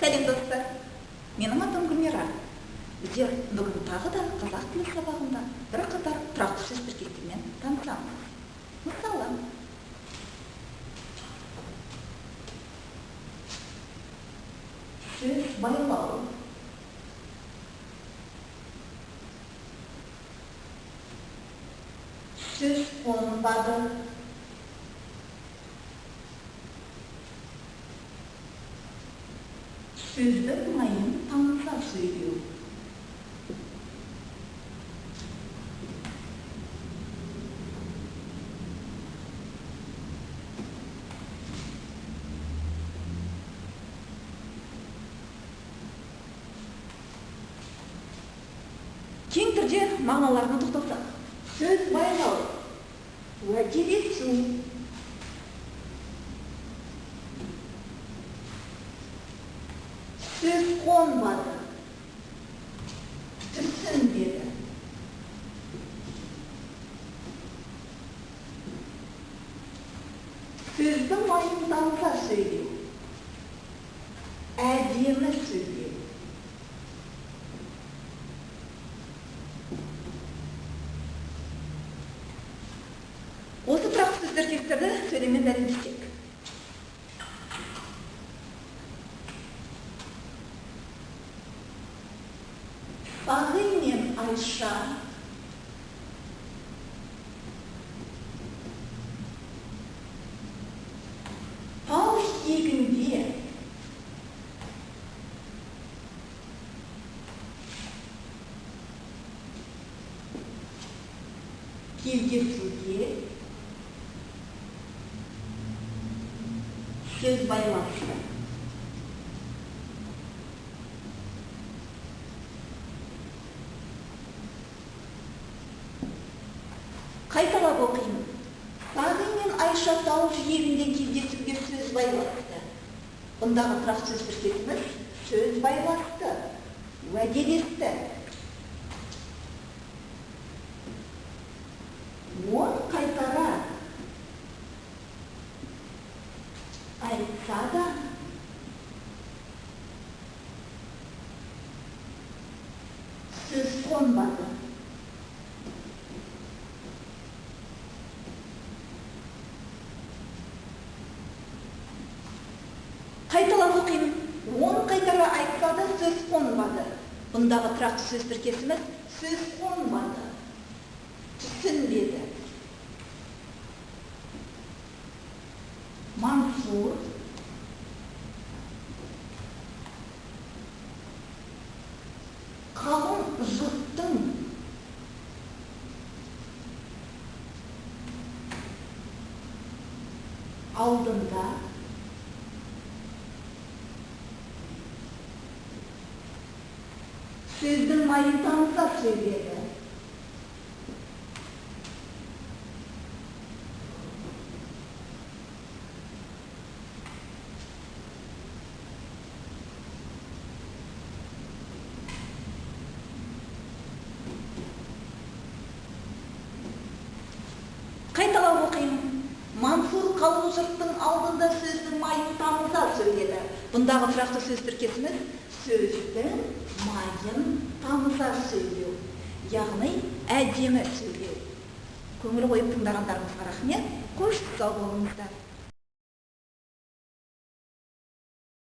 Сәлем достар, менің атым Гүлмира. Біздер бүгін тағы да қазақ тілі сабағында бірқатар тұрақты сөз тіркестермен танысамыз. Мысалы, сөз байлау, сөз қонбады, сөздің майын тамыза сөйлеу. Кең түрде мағыналарына тоқталсақ, сөз байлау, уәделесу, сөз қонбады, түсінбеді. Сөздің майын тамыза сөйлеу, әдемі сөйлеу. Осы тұрақты сөз тіркестерді сөйлеммен дәлелдесек. Бағи мен Айша тау жиегінде кездесуге сөз байласты. Қайталап оқимын. Бағи мен Айша тау жиегінде кездесуге сөз байласты. Бұндағы тұрақты сөз тіркесіміз сөз байласты, уәделесті. Он қайтара айтса да сөз қонбады. Қайталап оқимын. Он қайтара айтса да сөз қонбады. Бұндағы тұрақты сөз тіркесіміз сөз қонбады, түсінбеді. Мансур қалың жұрттың алдында сөздің майын тамыза сөйледі. Қайталап оқимын. Мансур қалың жұрттың алдында сөздің майын тамыза сөйледі. Бұндағы тұрақты сөз тіркесіміз сөздің майын тамыза сөйлеу, яғни әдемі сөйлеу. Көңіл қойып тыңдағандарыңызға рахмет. Қош сау болыңыздар.